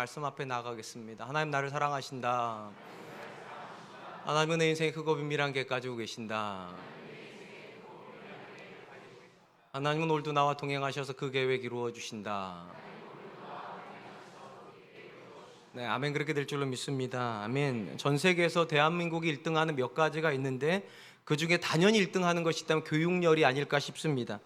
말씀 앞에 나가겠습니다. 하나님 나를 사랑하신다. 하나님은 내 인생에 크고 비밀한 계획 가지고 계신다. 하나님은 오늘도 나와 동행하셔서 그 계획 이루어 주신다. 네, 아멘. 그렇게 될 줄로 믿습니다. 아멘. 전 세계에서 대한민국이 1등하는 몇 가지가 있는데 그 중에 단연히 1등하는 것이 있다면 교육열이 아닐까 싶습니다.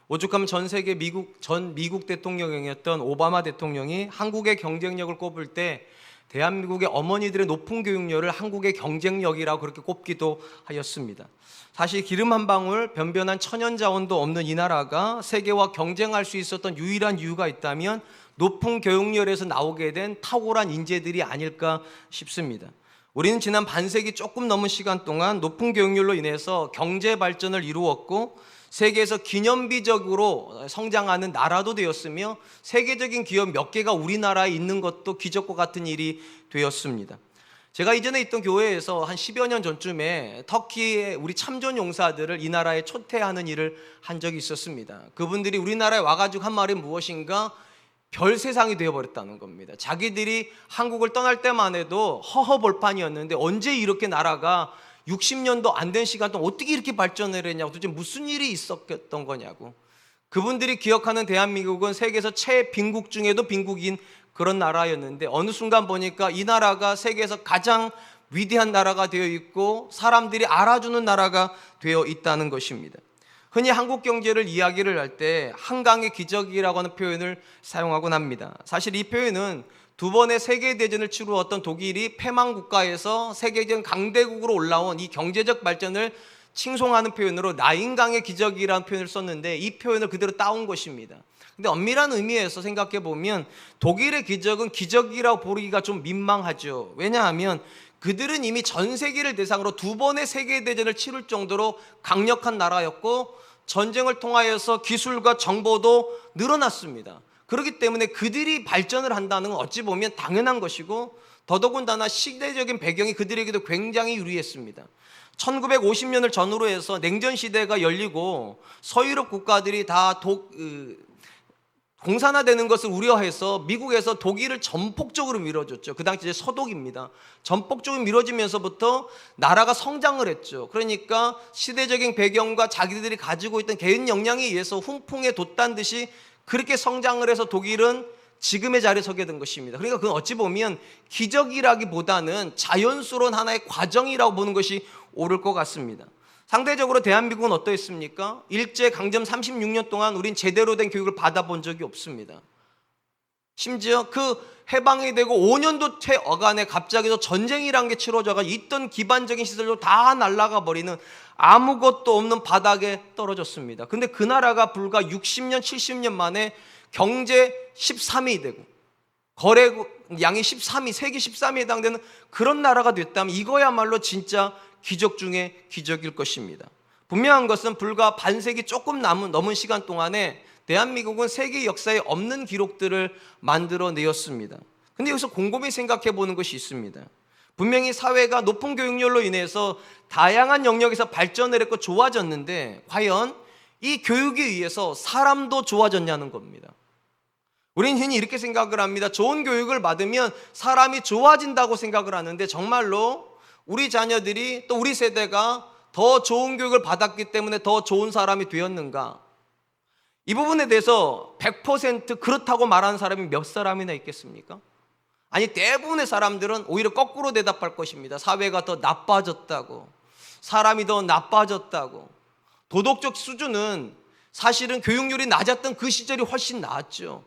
오죽하면 전 세계 전 미국 대통령이었던 오바마 대통령이 한국의 경쟁력을 꼽을 때 대한민국의 어머니들의 높은 교육열을 한국의 경쟁력이라고 그렇게 꼽기도 하였습니다. 사실 기름 한 방울 변변한 천연 자원도 없는 이 나라가 세계와 경쟁할 수 있었던 유일한 이유가 있다면 높은 교육열에서 나오게 된 탁월한 인재들이 아닐까 싶습니다. 우리는 지난 반세기 조금 넘은 시간 동안 높은 교육열로 인해서 경제 발전을 이루었고 세계에서 기념비적으로 성장하는 나라도 되었으며 세계적인 기업 몇 개가 우리나라에 있는 것도 기적과 같은 일이 되었습니다. 제가 이전에 있던 교회에서 한 10여 년 전쯤에 터키의 우리 참전 용사들을 이 나라에 초대하는 일을 한 적이 있었습니다. 그분들이 우리나라에 와가지고 한 말이 무엇인가 별 세상이 되어버렸다는 겁니다. 자기들이 한국을 떠날 때만 해도 허허벌판이었는데 언제 이렇게 나라가 60년도 안 된 시간 동안 어떻게 이렇게 발전을 했냐고, 도대체 무슨 일이 있었던 거냐고. 그분들이 기억하는 대한민국은 세계에서 최빈국 중에도 빈국인 그런 나라였는데 어느 순간 보니까 이 나라가 세계에서 가장 위대한 나라가 되어 있고 사람들이 알아주는 나라가 되어 있다는 것입니다. 흔히 한국 경제를 이야기를 할 때 한강의 기적이라고 하는 표현을 사용하곤 합니다. 사실 이 표현은 두 번의 세계대전을 치루었던 독일이 패망국가에서 세계적 강대국으로 올라온 이 경제적 발전을 칭송하는 표현으로 나인강의 기적이라는 표현을 썼는데 이 표현을 그대로 따온 것입니다. 근데 엄밀한 의미에서 생각해 보면 독일의 기적은 기적이라고 부르기가 좀 민망하죠. 왜냐하면 그들은 이미 전 세계를 대상으로 두 번의 세계대전을 치룰 정도로 강력한 나라였고 전쟁을 통하여서 기술과 정보도 늘어났습니다. 그렇기 때문에 그들이 발전을 한다는 건 어찌 보면 당연한 것이고 더더군다나 시대적인 배경이 그들에게도 굉장히 유리했습니다. 1950년을 전후로 해서 냉전 시대가 열리고 서유럽 국가들이 다 공산화되는 것을 우려해서 미국에서 독일을 전폭적으로 밀어줬죠. 그 당시 이제 서독입니다. 전폭적으로 밀어지면서부터 나라가 성장을 했죠. 그러니까 시대적인 배경과 자기들이 가지고 있던 개인 역량에 의해서 훈풍에 돛단 듯이 그렇게 성장을 해서 독일은 지금의 자리에 서게 된 것입니다. 그러니까 그건 어찌 보면 기적이라기보다는 자연스러운 하나의 과정이라고 보는 것이 옳을 것 같습니다. 상대적으로 대한민국은 어떠했습니까? 일제강점 36년 동안 우린 제대로 된 교육을 받아본 적이 없습니다. 심지어 그 해방이 되고 5년도 채 어간에 갑자기 전쟁이란 게 치러져가 있던 기반적인 시설도 다 날아가 버리는 아무것도 없는 바닥에 떨어졌습니다. 근데 그 나라가 불과 60년, 70년 만에 경제 13위이 되고 거래 양이 13위, 세계 13위에 해당되는 그런 나라가 됐다면 이거야말로 진짜 기적 중에 기적일 것입니다. 분명한 것은 불과 반세기 조금 넘은 시간 동안에 대한민국은 세계 역사에 없는 기록들을 만들어내었습니다. 근데 여기서 곰곰이 생각해 보는 것이 있습니다. 분명히 사회가 높은 교육열로 인해서 다양한 영역에서 발전을 했고 좋아졌는데 과연 이 교육에 의해서 사람도 좋아졌냐는 겁니다. 우리는 흔히 이렇게 생각을 합니다. 좋은 교육을 받으면 사람이 좋아진다고 생각을 하는데 정말로 우리 자녀들이 또 우리 세대가 더 좋은 교육을 받았기 때문에 더 좋은 사람이 되었는가? 이 부분에 대해서 100% 그렇다고 말하는 사람이 몇 사람이나 있겠습니까? 아니, 대부분의 사람들은 오히려 거꾸로 대답할 것입니다. 사회가 더 나빠졌다고, 사람이 더 나빠졌다고. 도덕적 수준은 사실은 교육률이 낮았던 그 시절이 훨씬 나았죠.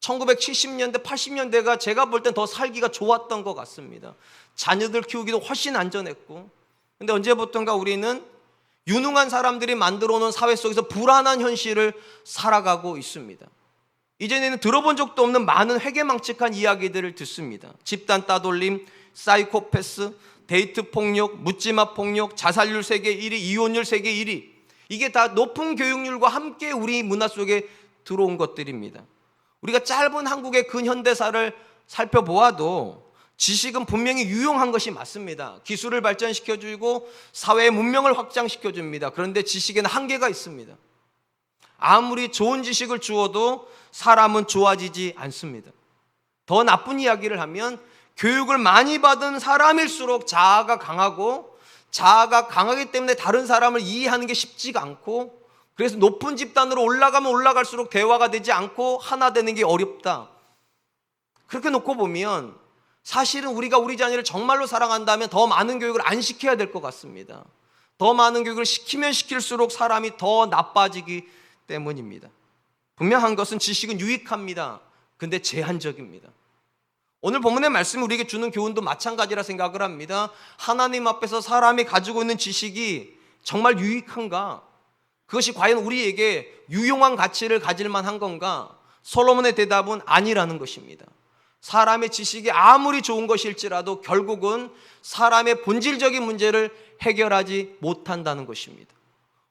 1970년대, 80년대가 제가 볼 땐 더 살기가 좋았던 것 같습니다. 자녀들 키우기도 훨씬 안전했고. 근데 언제부턴가 우리는 유능한 사람들이 만들어 놓은 사회 속에서 불안한 현실을 살아가고 있습니다. 이전에는 들어본 적도 없는 많은 회개망측한 이야기들을 듣습니다. 집단 따돌림, 사이코패스, 데이트 폭력, 묻지마 폭력, 자살률 세계 1위, 이혼율 세계 1위. 이게 다 높은 교육률과 함께 우리 문화 속에 들어온 것들입니다. 우리가 짧은 한국의 근현대사를 살펴보아도 지식은 분명히 유용한 것이 맞습니다. 기술을 발전시켜주고 사회의 문명을 확장시켜줍니다. 그런데 지식에는 한계가 있습니다. 아무리 좋은 지식을 주어도 사람은 좋아지지 않습니다. 더 나쁜 이야기를 하면 교육을 많이 받은 사람일수록 자아가 강하고, 자아가 강하기 때문에 다른 사람을 이해하는 게 쉽지가 않고, 그래서 높은 집단으로 올라가면 올라갈수록 대화가 되지 않고 하나 되는 게 어렵다. 그렇게 놓고 보면 사실은 우리가 우리 자녀를 정말로 사랑한다면 더 많은 교육을 안 시켜야 될 것 같습니다. 더 많은 교육을 시키면 시킬수록 사람이 더 나빠지기 때문입니다. 분명한 것은 지식은 유익합니다. 근데 제한적입니다. 오늘 본문의 말씀이 우리에게 주는 교훈도 마찬가지라 생각을 합니다. 하나님 앞에서 사람이 가지고 있는 지식이 정말 유익한가? 그것이 과연 우리에게 유용한 가치를 가질 만한 건가? 솔로몬의 대답은 아니라는 것입니다. 사람의 지식이 아무리 좋은 것일지라도 결국은 사람의 본질적인 문제를 해결하지 못한다는 것입니다.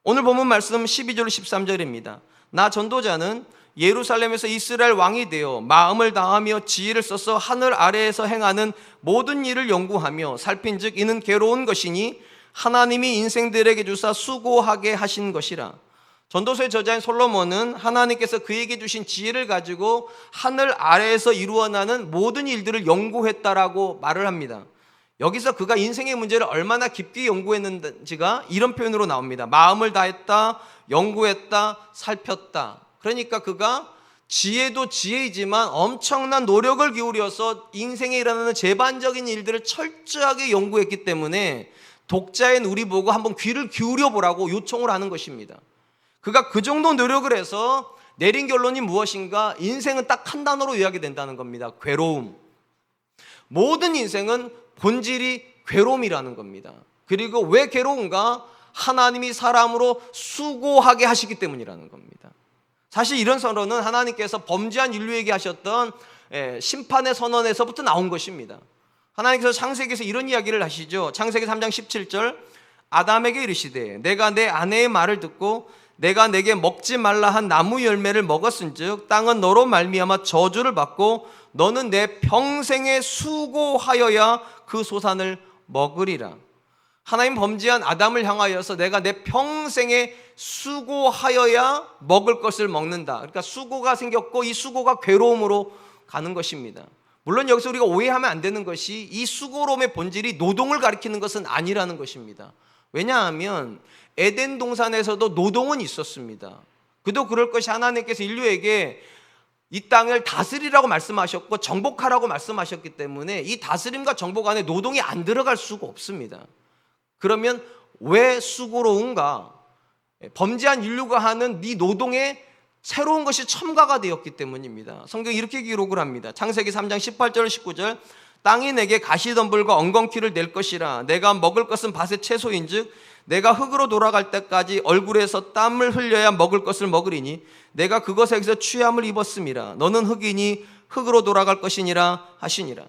오늘 본문 말씀 12절 13절입니다. 나 전도자는 예루살렘에서 이스라엘 왕이 되어 마음을 다하며 지혜를 써서 하늘 아래에서 행하는 모든 일을 연구하며 살핀즉 이는 괴로운 것이니 하나님이 인생들에게 주사 수고하게 하신 것이라. 전도서의 저자인 솔로몬은 하나님께서 그에게 주신 지혜를 가지고 하늘 아래에서 이루어나는 모든 일들을 연구했다라고 말을 합니다. 여기서 그가 인생의 문제를 얼마나 깊게 연구했는지가 이런 표현으로 나옵니다. 마음을 다했다, 연구했다, 살폈다. 그러니까 그가 지혜도 지혜이지만 엄청난 노력을 기울여서 인생에 일어나는 제반적인 일들을 철저하게 연구했기 때문에 독자인 우리 보고 한번 귀를 기울여 보라고 요청을 하는 것입니다. 그가 그 정도 노력을 해서 내린 결론이 무엇인가? 인생은 딱 한 단어로 요약이 된다는 겁니다. 괴로움. 모든 인생은 본질이 괴로움이라는 겁니다. 그리고 왜 괴로운가? 하나님이 사람으로 수고하게 하시기 때문이라는 겁니다. 사실 이런 선언은 하나님께서 범죄한 인류에게 하셨던 심판의 선언에서부터 나온 것입니다. 하나님께서 창세기에서 이런 이야기를 하시죠. 창세기 3장 17절 아담에게 이르시되 내가 내 아내의 말을 듣고 내가 내게 먹지 말라 한 나무 열매를 먹었은즉 땅은 너로 말미암아 저주를 받고 너는 내 평생에 수고하여야 그 소산을 먹으리라. 하나님 범죄한 아담을 향하여서 내가 내 평생에 수고하여야 먹을 것을 먹는다. 그러니까 수고가 생겼고 이 수고가 괴로움으로 가는 것입니다. 물론 여기서 우리가 오해하면 안 되는 것이 이 수고로움의 본질이 노동을 가리키는 것은 아니라는 것입니다. 왜냐하면 에덴 동산에서도 노동은 있었습니다. 그도 그럴 것이 하나님께서 인류에게 이 땅을 다스리라고 말씀하셨고 정복하라고 말씀하셨기 때문에 이 다스림과 정복 안에 노동이 안 들어갈 수가 없습니다. 그러면 왜 수고로운가? 범죄한 인류가 하는 네 노동에 새로운 것이 첨가가 되었기 때문입니다. 성경이 이렇게 기록을 합니다. 창세기 3장 18절 19절 땅이 내게 가시덤불과 엉겅퀴를 낼 것이라. 내가 먹을 것은 밭의 채소인즉 내가 흙으로 돌아갈 때까지 얼굴에서 땀을 흘려야 먹을 것을 먹으리니 내가 그것에서 취함을 입었음이라. 너는 흙이니 흙으로 돌아갈 것이니라 하시니라.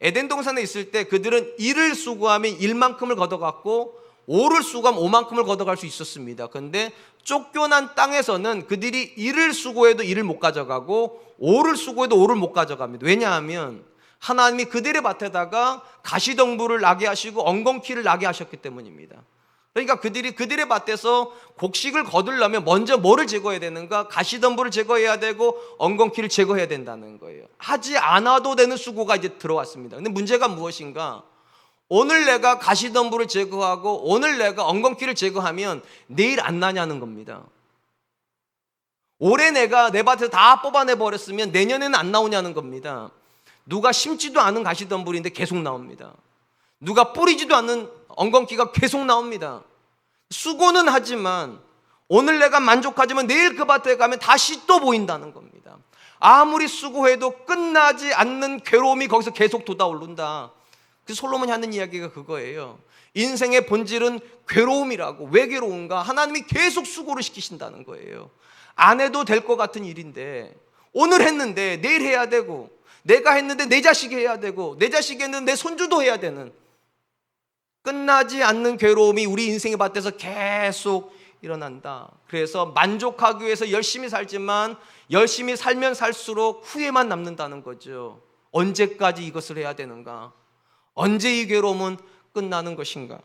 에덴 동산에 있을 때 그들은 일을 수고하면 일만큼을 걷어갔고 오를 수고하면 오만큼을 걷어갈 수 있었습니다. 그런데 쫓겨난 땅에서는 그들이 일을 수고해도 일을 못 가져가고 오를 수고해도 오를 못 가져갑니다. 왜냐하면 하나님이 그들의 밭에다가 가시덤불을 나게 하시고 엉겅퀴를 나게 하셨기 때문입니다. 그러니까 그들이 그들의 밭에서 곡식을 거두려면 먼저 뭐를 제거해야 되는가? 가시덤불을 제거해야 되고 엉겅퀴를 제거해야 된다는 거예요. 하지 않아도 되는 수고가 이제 들어왔습니다. 근데 문제가 무엇인가? 오늘 내가 가시덤불을 제거하고 오늘 내가 엉겅퀴를 제거하면 내일 안 나냐는 겁니다. 올해 내가 내 밭에서 다 뽑아내 버렸으면 내년에는 안 나오냐는 겁니다. 누가 심지도 않은 가시덤불인데 계속 나옵니다. 누가 뿌리지도 않는 엉겅퀴가 계속 나옵니다. 수고는 하지만 오늘 내가 만족하지만 내일 그 밭에 가면 다시 또 보인다는 겁니다. 아무리 수고해도 끝나지 않는 괴로움이 거기서 계속 돋아오른다. 그래서 솔로몬이 하는 이야기가 그거예요. 인생의 본질은 괴로움이라고. 왜 괴로운가? 하나님이 계속 수고를 시키신다는 거예요. 안 해도 될 것 같은 일인데 오늘 했는데 내일 해야 되고 내가 했는데 내 자식이 해야 되고 내 자식이 했는데 내 손주도 해야 되는 끝나지 않는 괴로움이 우리 인생의 밭에서 계속 일어난다. 그래서 만족하기 위해서 열심히 살지만 열심히 살면 살수록 후회만 남는다는 거죠. 언제까지 이것을 해야 되는가? 언제 이 괴로움은 끝나는 것인가?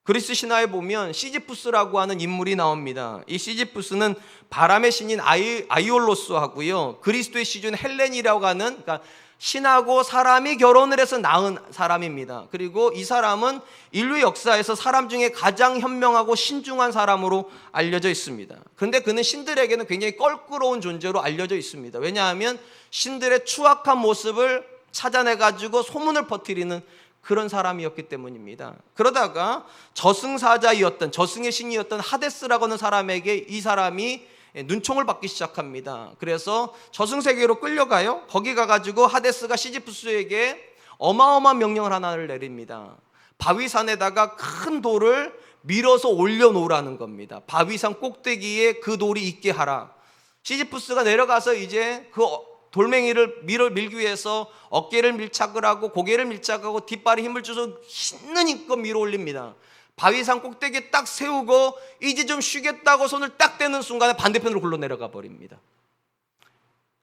그리스 신화에 보면 시지푸스라고 하는 인물이 나옵니다. 이 시지푸스는 바람의 신인 아이올로스하고요 그리스도의 시준 헬렌이라고 하는, 그러니까 신하고 사람이 결혼을 해서 낳은 사람입니다. 그리고 이 사람은 인류 역사에서 사람 중에 가장 현명하고 신중한 사람으로 알려져 있습니다. 그런데 그는 신들에게는 굉장히 껄끄러운 존재로 알려져 있습니다. 왜냐하면 신들의 추악한 모습을 찾아내가지고 소문을 퍼뜨리는 그런 사람이었기 때문입니다. 그러다가 저승사자이었던, 저승의 신이었던 하데스라고 하는 사람에게 이 사람이 눈총을 받기 시작합니다. 그래서 저승세계로 끌려가요. 거기 가가지고 하데스가 시지프스에게 어마어마한 명령을 하나를 내립니다. 바위산에다가 큰 돌을 밀어서 올려놓으라는 겁니다. 바위산 꼭대기에 그 돌이 있게 하라. 시지프스가 내려가서 이제 그 돌멩이를 밀기 위해서 어깨를 밀착을 하고 고개를 밀착하고 뒷발에 힘을 줘서 힘는 힘껏 밀어 올립니다. 바위산 꼭대기에 딱 세우고 이제 좀 쉬겠다고 손을 딱 떼는 순간에 반대편으로 굴러 내려가 버립니다.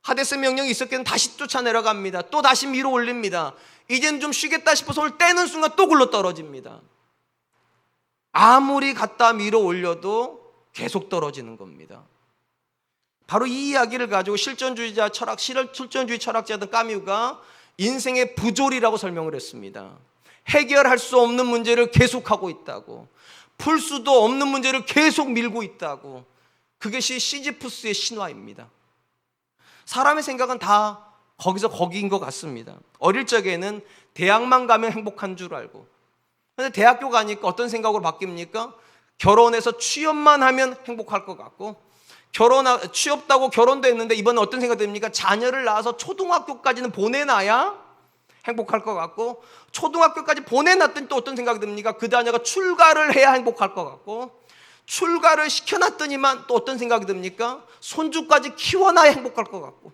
하데스 명령이 있었기는 다시 쫓아 내려갑니다. 또 다시 밀어 올립니다. 이제는 좀 쉬겠다 싶어 손을 떼는 순간 또 굴러 떨어집니다. 아무리 갖다 밀어 올려도 계속 떨어지는 겁니다. 바로 이 이야기를 가지고 실존주의 철학자였던 까뮤가 인생의 부조리라고 설명을 했습니다. 해결할 수 없는 문제를 계속하고 있다고, 풀 수도 없는 문제를 계속 밀고 있다고. 그것이 시지프스의 신화입니다. 사람의 생각은 다 거기서 거기인 것 같습니다. 어릴 적에는 대학만 가면 행복한 줄 알고, 그런데 대학교 가니까 어떤 생각으로 바뀝니까? 결혼해서 취업만 하면 행복할 것 같고, 취업다고 결혼도 했는데 이번에 어떤 생각이 듭니까? 자녀를 낳아서 초등학교까지는 보내놔야 행복할 것 같고, 초등학교까지 보내놨더니 또 어떤 생각이 듭니까? 그 자녀가 출가를 해야 행복할 것 같고, 출가를 시켜놨더니만 또 어떤 생각이 듭니까? 손주까지 키워놔야 행복할 것 같고.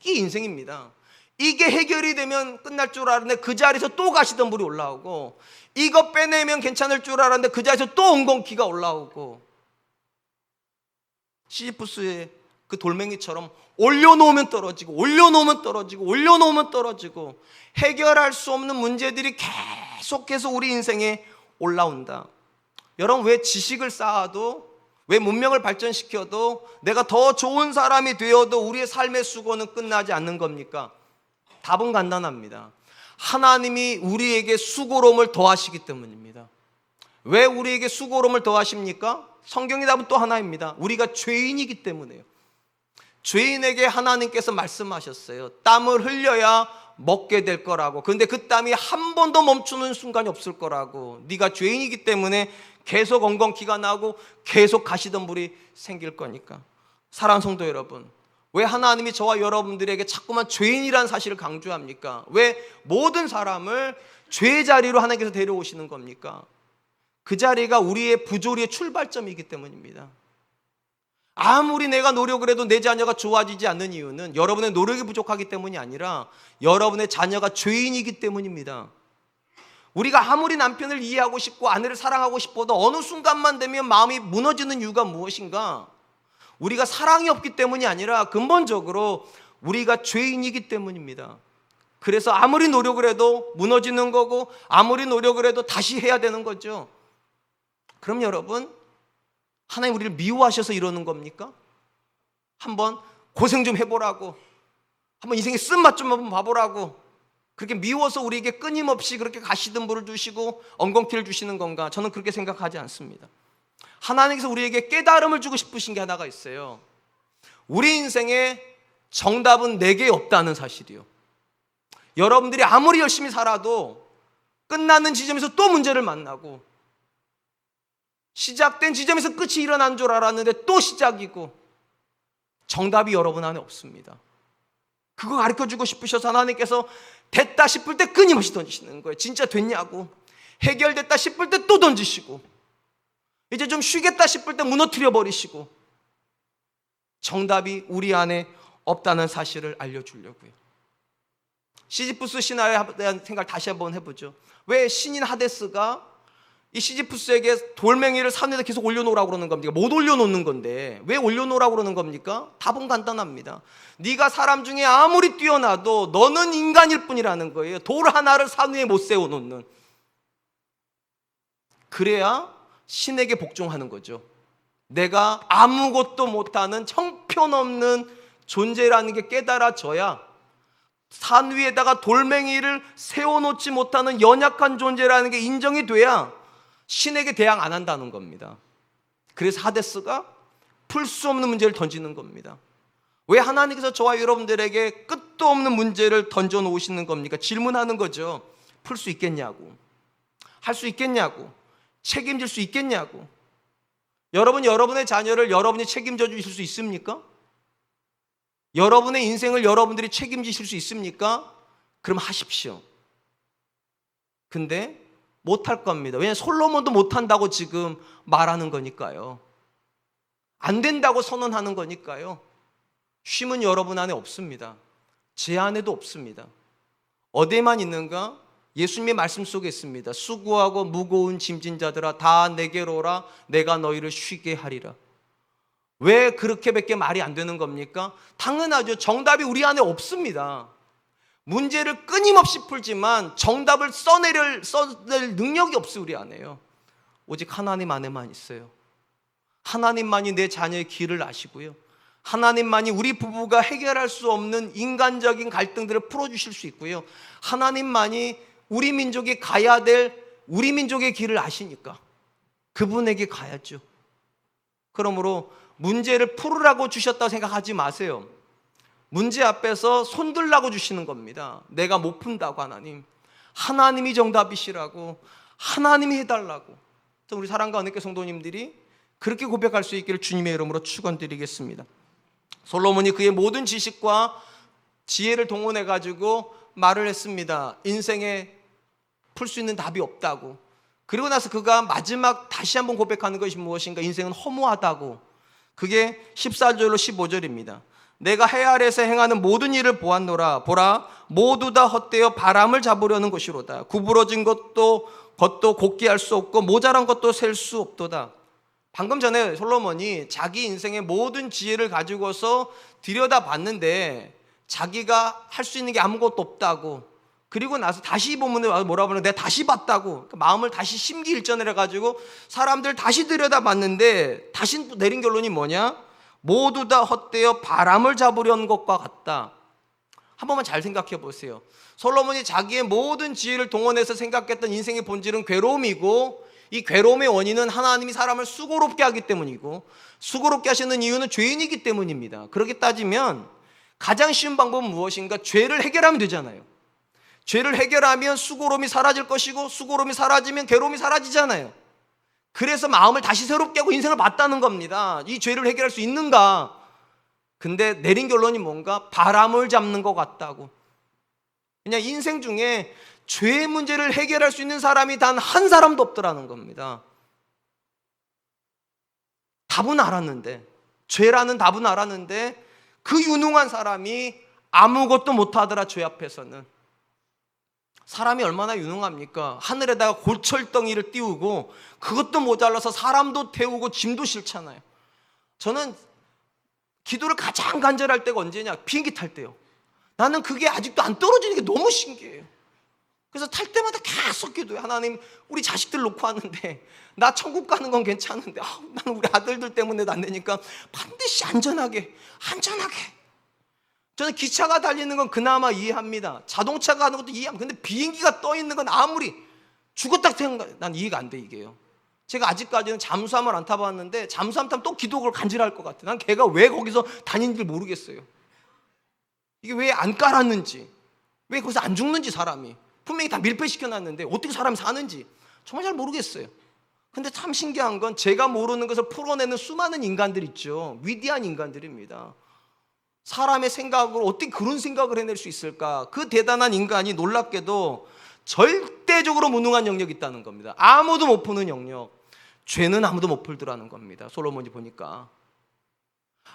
이게 인생입니다. 이게 해결이 되면 끝날 줄 알았는데 그 자리에서 또 가시덤불이 올라오고, 이거 빼내면 괜찮을 줄 알았는데 그 자리에서 또 엉겅퀴가 올라오고. 시지프스의 그 돌멩이처럼 올려놓으면 떨어지고, 올려놓으면 떨어지고, 올려놓으면 떨어지고, 해결할 수 없는 문제들이 계속해서 우리 인생에 올라온다. 여러분, 왜 지식을 쌓아도, 왜 문명을 발전시켜도, 내가 더 좋은 사람이 되어도 우리의 삶의 수고는 끝나지 않는 겁니까? 답은 간단합니다. 하나님이 우리에게 수고로움을 더하시기 때문입니다. 왜 우리에게 수고로움을 더하십니까? 성경의 답은 또 하나입니다. 우리가 죄인이기 때문에요. 죄인에게 하나님께서 말씀하셨어요. 땀을 흘려야 먹게 될 거라고. 그런데 그 땀이 한 번도 멈추는 순간이 없을 거라고. 네가 죄인이기 때문에 계속 엉겅퀴가 나고 계속 가시덤불이 생길 거니까. 사랑하는 성도 여러분, 왜 하나님이 저와 여러분들에게 자꾸만 죄인이라는 사실을 강조합니까? 왜 모든 사람을 죄의 자리로 하나님께서 데려오시는 겁니까? 그 자리가 우리의 부조리의 출발점이기 때문입니다. 아무리 내가 노력을 해도 내 자녀가 좋아지지 않는 이유는 여러분의 노력이 부족하기 때문이 아니라 여러분의 자녀가 죄인이기 때문입니다. 우리가 아무리 남편을 이해하고 싶고 아내를 사랑하고 싶어도 어느 순간만 되면 마음이 무너지는 이유가 무엇인가? 우리가 사랑이 없기 때문이 아니라 근본적으로 우리가 죄인이기 때문입니다. 그래서 아무리 노력을 해도 무너지는 거고, 아무리 노력을 해도 다시 해야 되는 거죠. 그럼 여러분, 하나님 우리를 미워하셔서 이러는 겁니까? 한번 고생 좀 해보라고, 한번 인생의 쓴맛 좀 한번 봐보라고, 그렇게 미워서 우리에게 끊임없이 그렇게 가시덤불을 주시고 엉겅퀴를 주시는 건가? 저는 그렇게 생각하지 않습니다. 하나님께서 우리에게 깨달음을 주고 싶으신 게 하나가 있어요. 우리 인생에 정답은 내게 없다는 사실이요. 여러분들이 아무리 열심히 살아도 끝나는 지점에서 또 문제를 만나고, 시작된 지점에서 끝이 일어난 줄 알았는데 또 시작이고, 정답이 여러분 안에 없습니다. 그거 가르쳐주고 싶으셔서 하나님께서 됐다 싶을 때 끊임없이 던지시는 거예요. 진짜 됐냐고. 해결됐다 싶을 때 또 던지시고, 이제 좀 쉬겠다 싶을 때 무너뜨려 버리시고, 정답이 우리 안에 없다는 사실을 알려주려고요. 시지프스 신화에 대한 생각을 다시 한번 해보죠. 왜 신인 하데스가 이 시지프스에게 돌멩이를 산 위에 계속 올려놓으라고 그러는 겁니까? 못 올려놓는 건데 왜 올려놓으라고 그러는 겁니까? 답은 간단합니다. 네가 사람 중에 아무리 뛰어나도 너는 인간일 뿐이라는 거예요. 돌 하나를 산 위에 못 세워놓는. 그래야 신에게 복종하는 거죠. 내가 아무것도 못하는 형편없는 존재라는 게 깨달아져야 산 위에다가 돌멩이를 세워놓지 못하는 연약한 존재라는 게 인정이 돼야 신에게 대항 안 한다는 겁니다. 그래서 하데스가 풀 수 없는 문제를 던지는 겁니다. 왜 하나님께서 저와 여러분들에게 끝도 없는 문제를 던져 놓으시는 겁니까? 질문하는 거죠. 풀 수 있겠냐고, 할 수 있겠냐고, 책임질 수 있겠냐고. 여러분의 자녀를 여러분이 책임져 주실 수 있습니까? 여러분의 인생을 여러분들이 책임지실 수 있습니까? 그럼 하십시오. 근데 못할 겁니다. 왜냐하면 솔로몬도 못한다고 지금 말하는 거니까요. 안 된다고 선언하는 거니까요. 쉼은 여러분 안에 없습니다. 제 안에도 없습니다. 어디에만 있는가? 예수님의 말씀 속에 있습니다. 수고하고 무거운 짐진 자들아 다 내게로 오라 내가 너희를 쉬게 하리라. 왜 그렇게밖에 말이 안 되는 겁니까? 당연하죠. 정답이 우리 안에 없습니다. 문제를 끊임없이 풀지만 정답을 써낼 능력이 없어요. 우리 안에요. 오직 하나님 안에만 있어요. 하나님만이 내 자녀의 길을 아시고요. 하나님만이 우리 부부가 해결할 수 없는 인간적인 갈등들을 풀어주실 수 있고요. 하나님만이 우리 민족이 가야 될 우리 민족의 길을 아시니까 그분에게 가야죠. 그러므로 문제를 풀으라고 주셨다고 생각하지 마세요. 문제 앞에서 손들라고 주시는 겁니다. 내가 못 푼다고 하나님이 정답이시라고, 하나님이 해달라고. 우리 사랑과 은혜교 성도님들이 그렇게 고백할 수 있기를 주님의 이름으로 축원드리겠습니다. 솔로몬이 그의 모든 지식과 지혜를 동원해 가지고 말을 했습니다. 인생에 풀 수 있는 답이 없다고. 그리고 나서 그가 마지막 다시 한번 고백하는 것이 무엇인가? 인생은 허무하다고. 그게 14절로 15절입니다. 내가 해 아래에서 행하는 모든 일을 보았노라. 보라, 모두 다 헛되어 바람을 잡으려는 것이로다. 구부러진 것도 곱게 할 수 없고 모자란 것도 셀 수 없도다. 방금 전에 솔로몬이 자기 인생의 모든 지혜를 가지고서 들여다봤는데 자기가 할 수 있는 게 아무것도 없다고. 그리고 나서 다시 본문에 와서 뭐라고 하냐, 내가 다시 봤다고. 마음을 다시 심기일전을 해가지고 사람들 다시 들여다봤는데 다시 내린 결론이 뭐냐? 모두 다 헛되어 바람을 잡으려는 것과 같다. 한 번만 잘 생각해 보세요. 솔로몬이 자기의 모든 지혜를 동원해서 생각했던 인생의 본질은 괴로움이고, 이 괴로움의 원인은 하나님이 사람을 수고롭게 하기 때문이고, 수고롭게 하시는 이유는 죄인이기 때문입니다. 그렇게 따지면 가장 쉬운 방법은 무엇인가? 죄를 해결하면 되잖아요. 죄를 해결하면 수고로움이 사라질 것이고, 수고로움이 사라지면 괴로움이 사라지잖아요. 그래서 마음을 다시 새롭게 하고 인생을 맞다는 겁니다. 이 죄를 해결할 수 있는가? 근데 내린 결론이 뭔가? 바람을 잡는 것 같다고. 그냥 인생 중에 죄의 문제를 해결할 수 있는 사람이 단 한 사람도 없더라는 겁니다. 답은 알았는데, 죄라는 답은 알았는데 그 유능한 사람이 아무것도 못하더라. 죄 앞에서는. 사람이 얼마나 유능합니까? 하늘에다가 골철덩이를 띄우고 그것도 모자라서 사람도 태우고 짐도 싫잖아요. 저는 기도를 가장 간절할 때가 언제냐? 비행기 탈 때요. 나는 그게 아직도 안 떨어지는 게 너무 신기해요. 그래서 탈 때마다 계속 기도해요. 하나님, 우리 자식들 놓고 왔는데 나 천국 가는 건 괜찮은데 나는 우리 아들들 때문에도 안 되니까 반드시 안전하게. 저는 기차가 달리는 건 그나마 이해합니다. 자동차가 가는 것도 이해합니다. 근데 비행기가 떠 있는 건 아무리 죽었다 생각, 난 이해가 안 돼, 이게요. 제가 아직까지는 잠수함을 안 타봤는데 잠수함 타면 또 기도를 간절할 것 같아요. 난 걔가 왜 거기서 다니는지 모르겠어요. 이게 왜 안 깔았는지, 왜 거기서 안 죽는지, 사람이 분명히 다 밀폐시켜놨는데 어떻게 사람이 사는지 정말 잘 모르겠어요. 근데 참 신기한 건 제가 모르는 것을 풀어내는 수많은 인간들 있죠. 위대한 인간들입니다. 사람의 생각으로 어떻게 그런 생각을 해낼 수 있을까? 그 대단한 인간이 놀랍게도 절대적으로 무능한 영역이 있다는 겁니다. 아무도 못 푸는 영역. 죄는 아무도 못 풀더라는 겁니다. 솔로몬이 보니까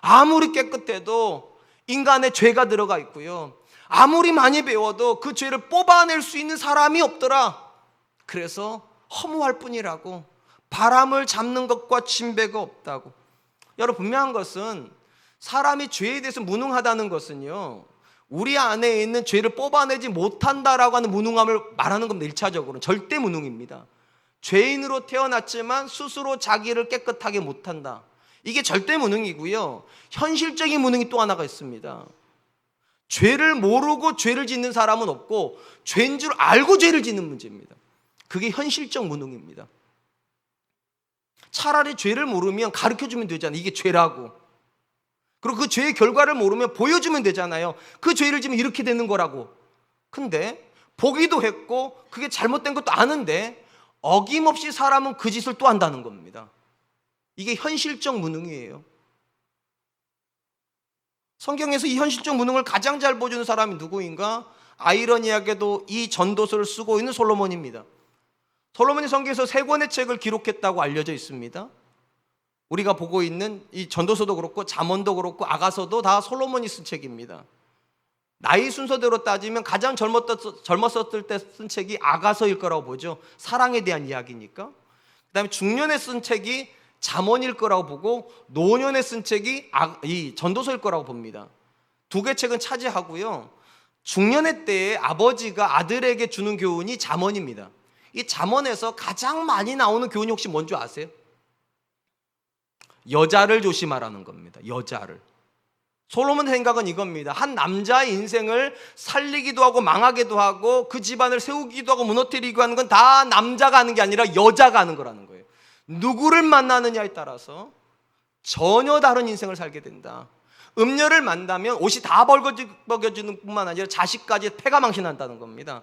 아무리 깨끗해도 인간의 죄가 들어가 있고요, 아무리 많이 배워도 그 죄를 뽑아낼 수 있는 사람이 없더라. 그래서 허무할 뿐이라고. 바람을 잡는 것과 침배가 없다고. 여러분, 분명한 것은 사람이 죄에 대해서 무능하다는 것은요, 우리 안에 있는 죄를 뽑아내지 못한다라고 하는 무능함을 말하는 겁니다. 1차적으로는 절대 무능입니다. 죄인으로 태어났지만 스스로 자기를 깨끗하게 못한다. 이게 절대 무능이고요, 현실적인 무능이 또 하나가 있습니다. 죄를 모르고 죄를 짓는 사람은 없고 죄인 줄 알고 죄를 짓는 문제입니다. 그게 현실적 무능입니다. 차라리 죄를 모르면 가르쳐주면 되잖아요. 이게 죄라고. 그리고 그 죄의 결과를 모르면 보여주면 되잖아요. 그 죄를 지면 이렇게 되는 거라고. 근데 보기도 했고 그게 잘못된 것도 아는데 어김없이 사람은 그 짓을 또 한다는 겁니다. 이게 현실적 무능이에요. 성경에서 이 현실적 무능을 가장 잘 보여주는 사람이 누구인가? 아이러니하게도 이 전도서를 쓰고 있는 솔로몬입니다. 솔로몬이 성경에서 3권의 책을 기록했다고 알려져 있습니다. 우리가 보고 있는 이 전도서도 그렇고 잠언도 그렇고 아가서도 다 솔로몬이 쓴 책입니다. 나이 순서대로 따지면 가장 젊었을 때 쓴 책이 아가서일 거라고 보죠. 사랑에 대한 이야기니까. 그 다음에 중년에 쓴 책이 잠언일 거라고 보고 노년에 쓴 책이 이 전도서일 거라고 봅니다. 2개 책은 차지하고요. 중년의 때에 아버지가 아들에게 주는 교훈이 잠언입니다. 이 잠언에서 가장 많이 나오는 교훈이 혹시 뭔지 아세요? 여자를 조심하라는 겁니다. 여자를. 솔로몬의 생각은 이겁니다. 한 남자의 인생을 살리기도 하고 망하기도 하고 그 집안을 세우기도 하고 무너뜨리기도 하는 건 다 남자가 하는 게 아니라 여자가 하는 거라는 거예요. 누구를 만나느냐에 따라서 전혀 다른 인생을 살게 된다. 음녀를 만나면 옷이 다 벗겨지는 뿐만 아니라 자식까지 패가 망신한다는 겁니다.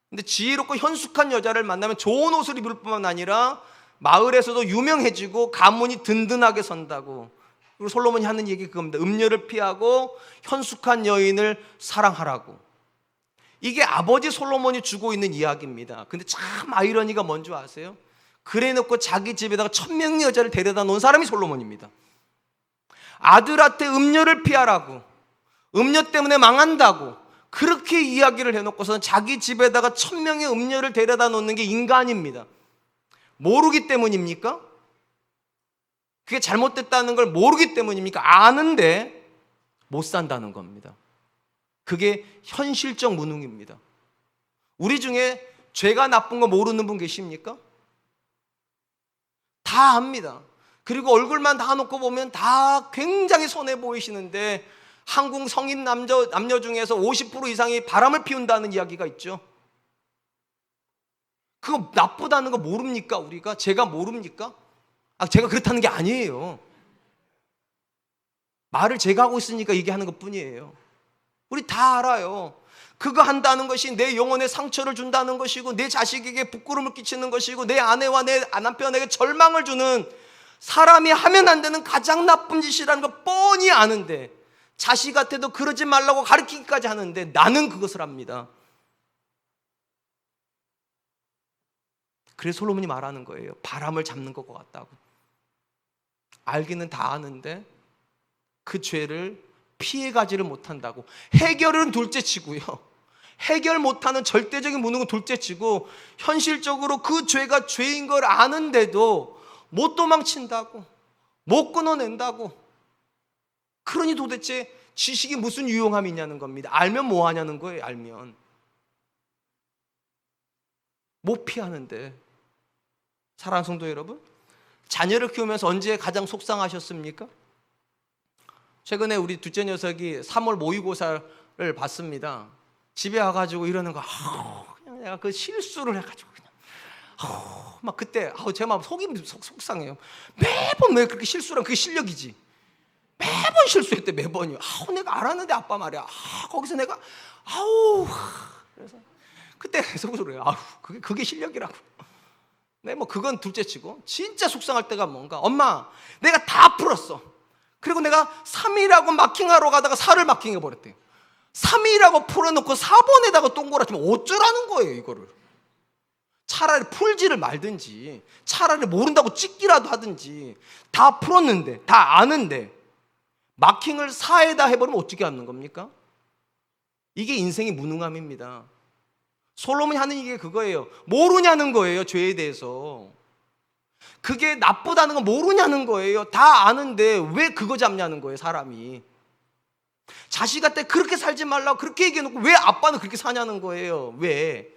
근데 지혜롭고 현숙한 여자를 만나면 좋은 옷을 입을 뿐만 아니라 마을에서도 유명해지고 가문이 든든하게 선다고. 그리고 솔로몬이 하는 얘기 그겁니다. 음녀를 피하고 현숙한 여인을 사랑하라고. 이게 아버지 솔로몬이 주고 있는 이야기입니다. 근데 참 아이러니가 뭔지 아세요? 그래놓고 자기 집에다가 1000명의 여자를 데려다 놓은 사람이 솔로몬입니다. 아들한테 음녀를 피하라고, 음녀 때문에 망한다고 그렇게 이야기를 해놓고서는 자기 집에다가 1000명의 음녀를 데려다 놓는 게 인간입니다. 모르기 때문입니까? 그게 잘못됐다는 걸 모르기 때문입니까? 아는데 못 산다는 겁니다. 그게 현실적 무능입니다. 우리 중에 죄가 나쁜 거 모르는 분 계십니까? 다 압니다. 그리고 얼굴만 다 놓고 보면 다 굉장히 선해 보이시는데 한국 성인 남녀 중에서 50% 이상이 바람을 피운다는 이야기가 있죠. 그거 나쁘다는 거 모릅니까? 우리가? 제가 모릅니까? 제가 그렇다는 게 아니에요. 말을 제가 하고 있으니까 얘기하는 것 뿐이에요. 우리 다 알아요. 그거 한다는 것이 내 영혼에 상처를 준다는 것이고 내 자식에게 부끄러움을 끼치는 것이고 내 아내와 내 남편에게 절망을 주는, 사람이 하면 안 되는 가장 나쁜 짓이라는 걸 뻔히 아는데 자식한테도 그러지 말라고 가르치기까지 하는데 나는 그것을 합니다. 그래서 솔로몬이 말하는 거예요. 바람을 잡는 것 같다고. 알기는 다 아는데 그 죄를 피해가지를 못한다고. 해결은 둘째치고요. 해결 못하는 절대적인 무능은 둘째치고 현실적으로 그 죄가 죄인 걸 아는데도 못 도망친다고, 못 끊어낸다고. 그러니 도대체 지식이 무슨 유용함이 있냐는 겁니다. 알면 뭐 하냐는 거예요. 알면 못 피하는데. 사랑하는 성도 여러분, 자녀를 키우면서 언제 가장 속상하셨습니까? 최근에 우리 둘째 녀석이 3월 모의고사를 봤습니다. 집에 와가지고 이러는 거, 그냥 내가 그 실수를 해가지고 그냥 막 그때 제 마음 속이 속상해요. 매번 왜 그렇게 실수랑 그게 실력이지. 매번 실수했대. 매번이요. 내가 알았는데 아빠 말이야. 거기서 내가 그래서 그때 속으로 해요. 그게 실력이라고. 네, 뭐 그건 둘째치고 진짜 속상할 때가 뭔가, 엄마 내가 다 풀었어. 그리고 내가 3이라고 마킹하러 가다가 4를 마킹해 버렸대요. 3이라고 풀어놓고 4번에다가 동그랗지면 어쩌라는 거예요. 이거를 차라리 풀지를 말든지 차라리 모른다고 찍기라도 하든지. 다 풀었는데 다 아는데 마킹을 4에다 해버리면 어떻게 하는 겁니까? 이게 인생의 무능함입니다. 솔로몬이 하는 이게 그거예요. 모르냐는 거예요. 죄에 대해서. 그게 나쁘다는 건 모르냐는 거예요. 다 아는데 왜 그거 잡냐는 거예요. 사람이 자식한테 그렇게 살지 말라고 그렇게 얘기해놓고 왜 아빠는 그렇게 사냐는 거예요. 왜?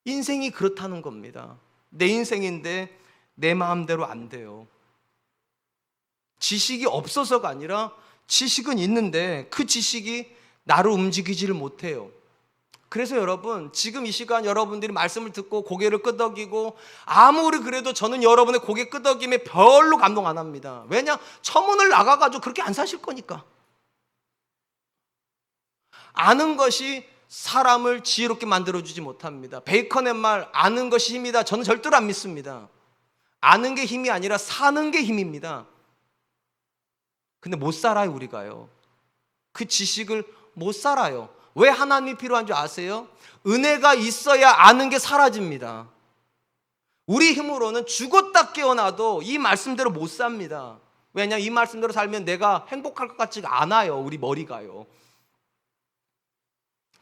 인생이 그렇다는 겁니다. 내 인생인데 내 마음대로 안 돼요. 지식이 없어서가 아니라 지식은 있는데 그 지식이 나를 움직이지를 못해요. 그래서 여러분, 지금 이 시간 여러분들이 말씀을 듣고 고개를 끄덕이고, 아무리 그래도 저는 여러분의 고개 끄덕임에 별로 감동 안 합니다. 왜냐? 처문을 나가가지고 그렇게 안 사실 거니까. 아는 것이 사람을 지혜롭게 만들어주지 못합니다. 베이컨의 말, 아는 것이 힘이다. 저는 절대로 안 믿습니다. 아는 게 힘이 아니라 사는 게 힘입니다. 근데 못 살아요, 우리가요. 그 지식을 못 살아요. 왜 하나님이 필요한 줄 아세요? 은혜가 있어야 아는 게 사라집니다. 우리 힘으로는 죽었다 깨어나도 이 말씀대로 못 삽니다. 왜냐? 이 말씀대로 살면 내가 행복할 것 같지가 않아요. 우리 머리가요.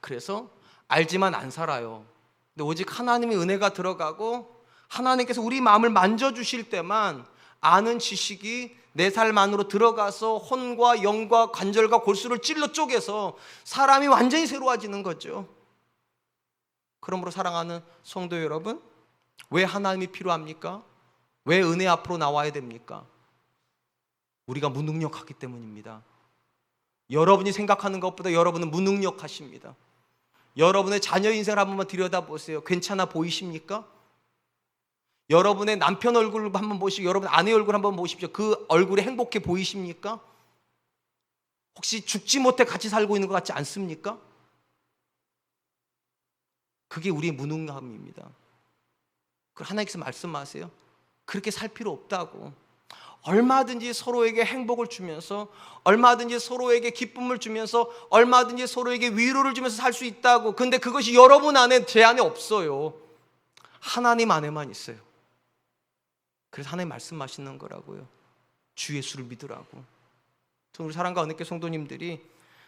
그래서 알지만 안 살아요. 근데 오직 하나님의 은혜가 들어가고 하나님께서 우리 마음을 만져주실 때만 아는 지식이 내 삶 안으로 들어가서 혼과 영과 관절과 골수를 찔러 쪼개서 사람이 완전히 새로워지는 거죠. 그러므로 사랑하는 성도 여러분, 왜 하나님이 필요합니까? 왜 은혜 앞으로 나와야 됩니까? 우리가 무능력하기 때문입니다. 여러분이 생각하는 것보다 여러분은 무능력하십니다. 여러분의 자녀 인생을 한 번만 들여다보세요. 괜찮아 보이십니까? 여러분의 남편 얼굴 한번 보시고 여러분 아내 얼굴 한번 보십시오. 그 얼굴이 행복해 보이십니까? 혹시 죽지 못해 같이 살고 있는 것 같지 않습니까? 그게 우리의 무능함입니다. 그걸 하나님께서 말씀하세요. 그렇게 살 필요 없다고. 얼마든지 서로에게 행복을 주면서, 얼마든지 서로에게 기쁨을 주면서, 얼마든지 서로에게 위로를 주면서 살 수 있다고. 근데 그것이 여러분 안에, 제 안에 없어요. 하나님 안에만 있어요. 그래서 하나님 말씀하시는 거라고요. 주 예수를 믿으라고. 우리 사랑과 은혜교회 성도님들이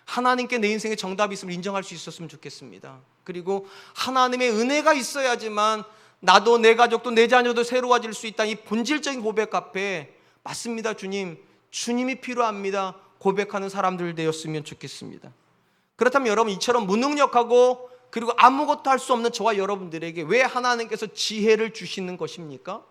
하나님께 내 인생에 정답이 있음을 인정할 수 있었으면 좋겠습니다. 그리고 하나님의 은혜가 있어야지만 나도 내 가족도 내 자녀도 새로워질 수 있다는 이 본질적인 고백 앞에 맞습니다 주님, 주님이 필요합니다 고백하는 사람들 되었으면 좋겠습니다. 그렇다면 여러분, 이처럼 무능력하고 그리고 아무것도 할 수 없는 저와 여러분들에게 왜 하나님께서 지혜를 주시는 것입니까?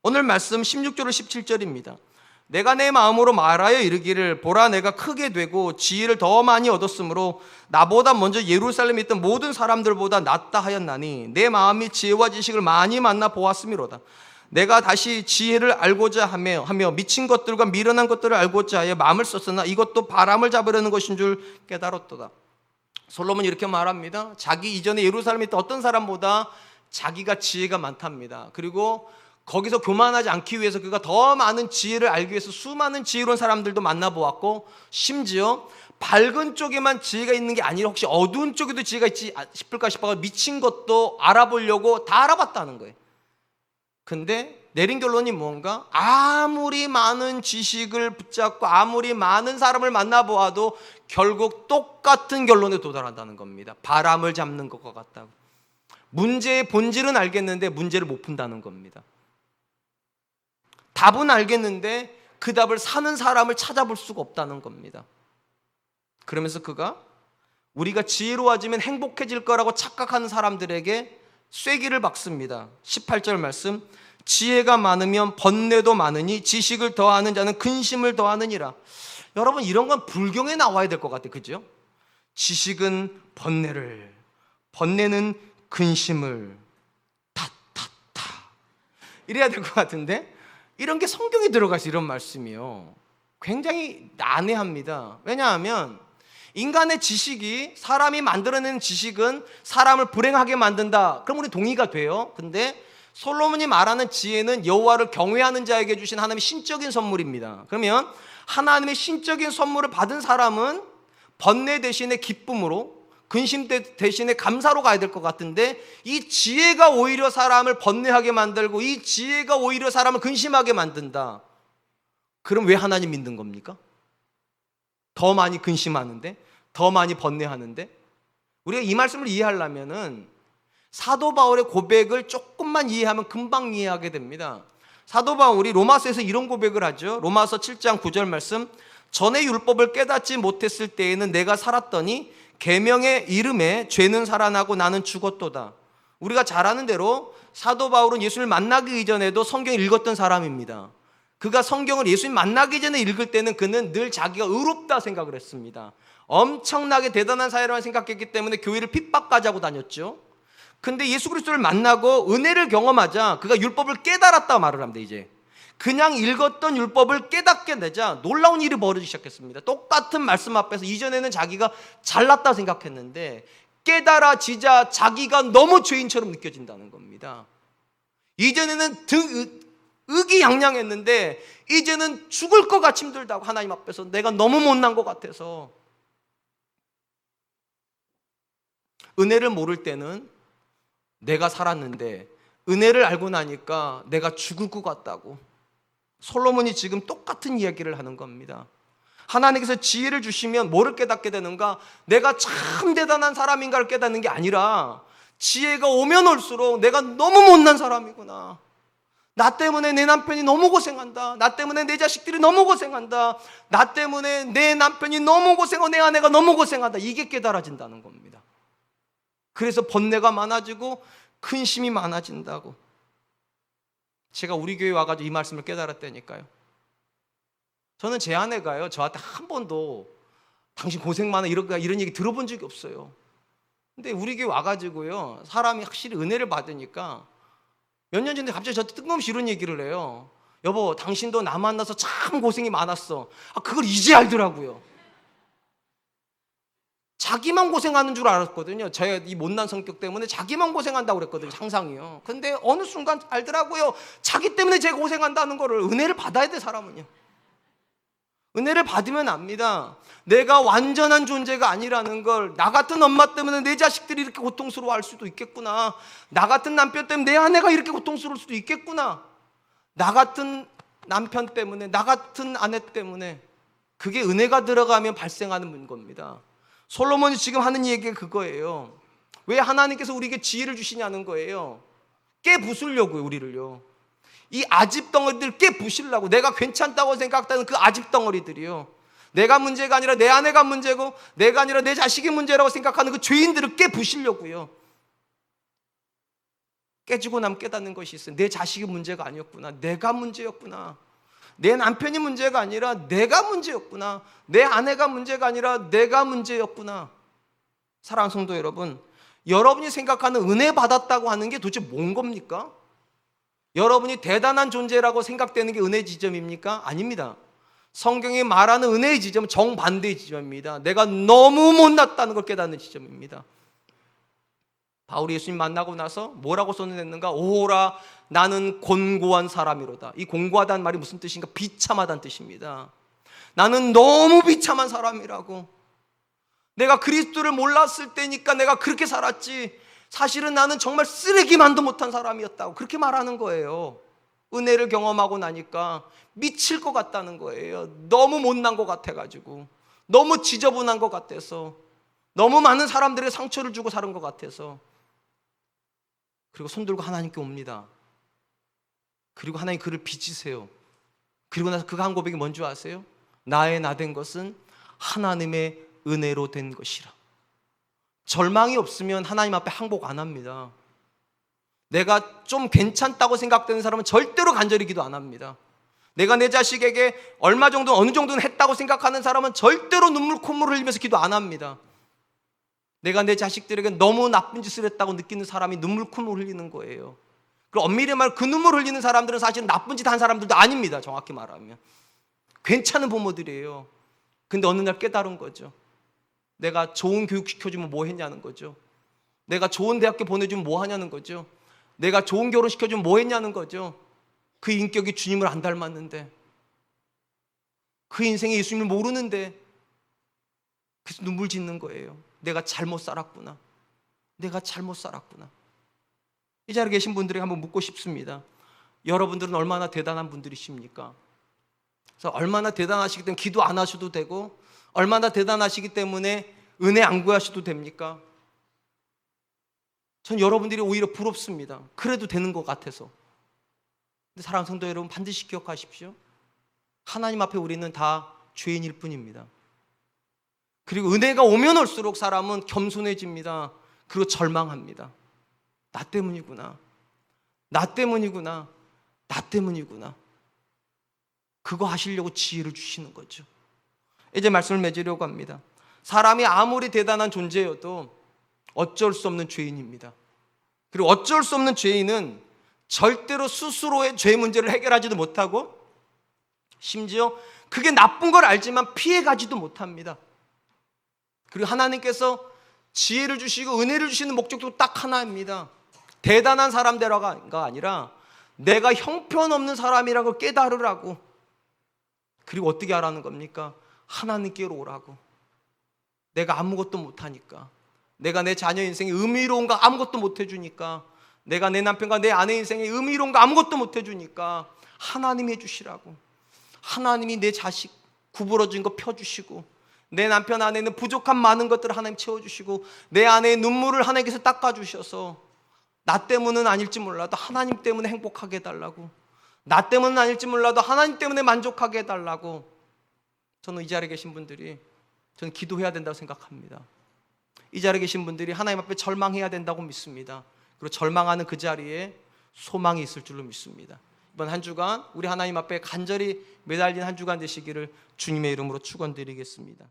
오늘 말씀 16절로 17절입니다. 내가 내 마음으로 말하여 이르기를 보라 내가 크게 되고 지혜를 더 많이 얻었으므로 나보다 먼저 예루살렘에 있던 모든 사람들보다 낫다 하였나니 내 마음이 지혜와 지식을 많이 만나 보았음이로다. 내가 다시 지혜를 알고자 하며 미친 것들과 미련한 것들을 알고자 하여 마음을 썼으나 이것도 바람을 잡으려는 것인 줄 깨달았도다. 솔로몬이 이렇게 말합니다. 자기 이전에 예루살렘에 있던 어떤 사람보다 자기가 지혜가 많답니다. 그리고 거기서 교만하지 않기 위해서 그가 더 많은 지혜를 알기 위해서 수많은 지혜로운 사람들도 만나보았고, 심지어 밝은 쪽에만 지혜가 있는 게 아니라 혹시 어두운 쪽에도 지혜가 있지 싶을까 싶어서 미친 것도 알아보려고 다 알아봤다는 거예요. 근데 내린 결론이 뭔가? 아무리 많은 지식을 붙잡고 아무리 많은 사람을 만나보아도 결국 똑같은 결론에 도달한다는 겁니다. 바람을 잡는 것과 같다고. 문제의 본질은 알겠는데 문제를 못 푼다는 겁니다. 답은 알겠는데 그 답을 사는 사람을 찾아볼 수가 없다는 겁니다. 그러면서 그가 우리가 지혜로워지면 행복해질 거라고 착각하는 사람들에게 쐐기를 박습니다. 18절 말씀, 지혜가 많으면 번뇌도 많으니 지식을 더하는 자는 근심을 더하느니라. 여러분, 이런 건 불경에 나와야 될 것 같아요. 그죠? 지식은 번뇌를, 번뇌는 근심을, 이래야 될 것 같은데 이런 게 성경에 들어가 있어요. 이런 말씀이요. 굉장히 난해합니다. 왜냐하면 인간의 지식이, 사람이 만들어내는 지식은 사람을 불행하게 만든다. 그럼 우리 동의가 돼요. 근데 솔로몬이 말하는 지혜는 여호와를 경외하는 자에게 주신 하나님의 신적인 선물입니다. 그러면 하나님의 신적인 선물을 받은 사람은 번뇌 대신에 기쁨으로, 근심 대신에 감사로 가야 될 것 같은데 이 지혜가 오히려 사람을 번뇌하게 만들고 이 지혜가 오히려 사람을 근심하게 만든다. 그럼 왜 하나님 믿는 겁니까? 더 많이 근심하는데, 더 많이 번뇌하는데. 우리가 이 말씀을 이해하려면은 사도 바울의 고백을 조금만 이해하면 금방 이해하게 됩니다. 사도 바울이 로마서에서 이런 고백을 하죠. 로마서 7장 9절 말씀, 전에 율법을 깨닫지 못했을 때에는 내가 살았더니 계명의 이름에 죄는 살아나고 나는 죽었도다. 우리가 잘 아는 대로 사도 바울은 예수를 만나기 이전에도 성경을 읽었던 사람입니다. 그가 성경을 예수님 만나기 전에 읽을 때는 그는 늘 자기가 의롭다 생각을 했습니다. 엄청나게 대단한 사회라고 생각했기 때문에 교회를 핍박까지 하고 다녔죠. 근데 예수 그리스도를 만나고 은혜를 경험하자 그가 율법을 깨달았다 말을 합니다. 이제 그냥 읽었던 율법을 깨닫게 되자 놀라운 일이 벌어지기 시작했습니다. 똑같은 말씀 앞에서 이전에는 자기가 잘났다 생각했는데 깨달아지자 자기가 너무 죄인처럼 느껴진다는 겁니다. 이전에는 의기양양했는데 이제는 죽을 것 같이 힘들다고, 하나님 앞에서 내가 너무 못난 것 같아서. 은혜를 모를 때는 내가 살았는데 은혜를 알고 나니까 내가 죽을 것 같다고. 솔로몬이 지금 똑같은 이야기를 하는 겁니다. 하나님께서 지혜를 주시면 뭐를 깨닫게 되는가? 내가 참 대단한 사람인가를 깨닫는 게 아니라 지혜가 오면 올수록 내가 너무 못난 사람이구나. 나 때문에 내 남편이 너무 고생한다. 나 때문에 내 자식들이 너무 고생한다. 나 때문에 내 남편이 너무 고생하고 내 아내가 너무 고생한다. 이게 깨달아진다는 겁니다. 그래서 번뇌가 많아지고 근심이 많아진다고. 제가 우리 교회 와가지고 이 말씀을 깨달았다니까요. 저는 제 아내가요, 저한테 한 번도 당신 고생 많아 이런 얘기 들어본 적이 없어요. 근데 우리 교회 와가지고요, 사람이 확실히 은혜를 받으니까 몇 년 전에 갑자기 저한테 뜬금없이 이런 얘기를 해요. 여보, 당신도 나 만나서 참 고생이 많았어. 그걸 이제 알더라고요. 자기만 고생하는 줄 알았거든요. 저의 이 못난 성격 때문에 자기만 고생한다고 그랬거든요. 상상이요. 근데 어느 순간 알더라고요. 자기 때문에 제가 고생한다는 거를. 은혜를 받아야 돼, 사람은요. 은혜를 받으면 압니다. 내가 완전한 존재가 아니라는 걸. 나 같은 엄마 때문에 내 자식들이 이렇게 고통스러워할 수도 있겠구나. 나 같은 남편 때문에 내 아내가 이렇게 고통스러울 수도 있겠구나. 나 같은 남편 때문에, 나 같은 아내 때문에. 그게 은혜가 들어가면 발생하는 겁니다. 솔로몬이 지금 하는 얘기가 그거예요. 왜 하나님께서 우리에게 지혜를 주시냐는 거예요. 깨부수려고요, 우리를요. 이 아집덩어리들 깨부시려고. 내가 괜찮다고 생각하는 그 아집덩어리들이요. 내가 문제가 아니라 내 아내가 문제고, 내가 아니라 내 자식이 문제라고 생각하는 그 죄인들을 깨부시려고요. 깨지고 나면 깨닫는 것이 있어요. 내 자식이 문제가 아니었구나. 내가 문제였구나. 내 남편이 문제가 아니라 내가 문제였구나. 내 아내가 문제가 아니라 내가 문제였구나. 사랑하는 성도 여러분, 여러분이 생각하는 은혜 받았다고 하는 게 도대체 뭔 겁니까? 여러분이 대단한 존재라고 생각되는 게 은혜 지점입니까? 아닙니다. 성경이 말하는 은혜의 지점은 정반대의 지점입니다. 내가 너무 못났다는 걸 깨닫는 지점입니다. 바울이 예수님 만나고 나서 뭐라고 선언했는가? 오라, 나는 곤고한 사람이로다. 이 곤고하다는 말이 무슨 뜻인가? 비참하다는 뜻입니다. 나는 너무 비참한 사람이라고. 내가 그리스도를 몰랐을 때니까 내가 그렇게 살았지, 사실은 나는 정말 쓰레기만도 못한 사람이었다고 그렇게 말하는 거예요. 은혜를 경험하고 나니까 미칠 것 같다는 거예요. 너무 못난 것 같아가지고, 너무 지저분한 것 같아서, 너무 많은 사람들에게 상처를 주고 사는 것 같아서. 그리고 손들고 하나님께 옵니다. 그리고 하나님 그를 빚으세요. 그리고 나서 그가 한 고백이 뭔지 아세요? 나의 나 된 것은 하나님의 은혜로 된 것이라. 절망이 없으면 하나님 앞에 항복 안 합니다. 내가 좀 괜찮다고 생각되는 사람은 절대로 간절히 기도 안 합니다. 내가 내 자식에게 얼마 정도, 어느 정도는 했다고 생각하는 사람은 절대로 눈물 콧물 흘리면서 기도 안 합니다. 내가 내 자식들에게 너무 나쁜 짓을 했다고 느끼는 사람이 눈물 콧물 흘리는 거예요. 그리고 엄밀히 말하면 그 눈물 흘리는 사람들은 사실은 나쁜 짓 한 사람들도 아닙니다. 정확히 말하면 괜찮은 부모들이에요. 근데 어느 날 깨달은 거죠. 내가 좋은 교육 시켜주면 뭐 했냐는 거죠. 내가 좋은 대학교 보내주면 뭐 하냐는 거죠. 내가 좋은 결혼 시켜주면 뭐 했냐는 거죠. 그 인격이 주님을 안 닮았는데, 그 인생에 예수님을 모르는데, 그래서 눈물 짓는 거예요. 내가 잘못 살았구나. 내가 잘못 살았구나. 이 자리에 계신 분들에게 한번 묻고 싶습니다. 여러분들은 얼마나 대단한 분들이십니까? 그래서 얼마나 대단하시기 때문에 기도 안 하셔도 되고, 얼마나 대단하시기 때문에 은혜 안 구하셔도 됩니까? 전 여러분들이 오히려 부럽습니다. 그래도 되는 것 같아서. 근데 사랑하는 성도 여러분, 반드시 기억하십시오. 하나님 앞에 우리는 다 죄인일 뿐입니다. 그리고 은혜가 오면 올수록 사람은 겸손해집니다. 그리고 절망합니다. 나 때문이구나. 나 때문이구나. 나 때문이구나. 그거 하시려고 지혜를 주시는 거죠. 이제 말씀을 맺으려고 합니다. 사람이 아무리 대단한 존재여도 어쩔 수 없는 죄인입니다. 그리고 어쩔 수 없는 죄인은 절대로 스스로의 죄 문제를 해결하지도 못하고 심지어 그게 나쁜 걸 알지만 피해가지도 못합니다. 그리고 하나님께서 지혜를 주시고 은혜를 주시는 목적도 딱 하나입니다. 대단한 사람대로가 아니라 내가 형편없는 사람이라는 걸 깨달으라고. 그리고 어떻게 하라는 겁니까? 하나님께로 오라고. 내가 아무것도 못하니까, 내가 내 자녀 인생에 의미로운 거 아무것도 못해주니까, 내가 내 남편과 내 아내 인생에 의미로운 거 아무것도 못해주니까 하나님이 해주시라고. 하나님이 내 자식 구부러진 거 펴주시고, 내 남편 아내는 부족한 많은 것들을 하나님 채워주시고, 내 아내의 눈물을 하나님께서 닦아주셔서 나 때문은 아닐지 몰라도 하나님 때문에 행복하게 해달라고, 나 때문은 아닐지 몰라도 하나님 때문에 만족하게 해달라고. 저는 이 자리에 계신 분들이 저는 기도해야 된다고 생각합니다. 이 자리에 계신 분들이 하나님 앞에 절망해야 된다고 믿습니다. 그리고 절망하는 그 자리에 소망이 있을 줄로 믿습니다. 이번 한 주간 우리 하나님 앞에 간절히 매달린 한 주간 되시기를 주님의 이름으로 축원드리겠습니다.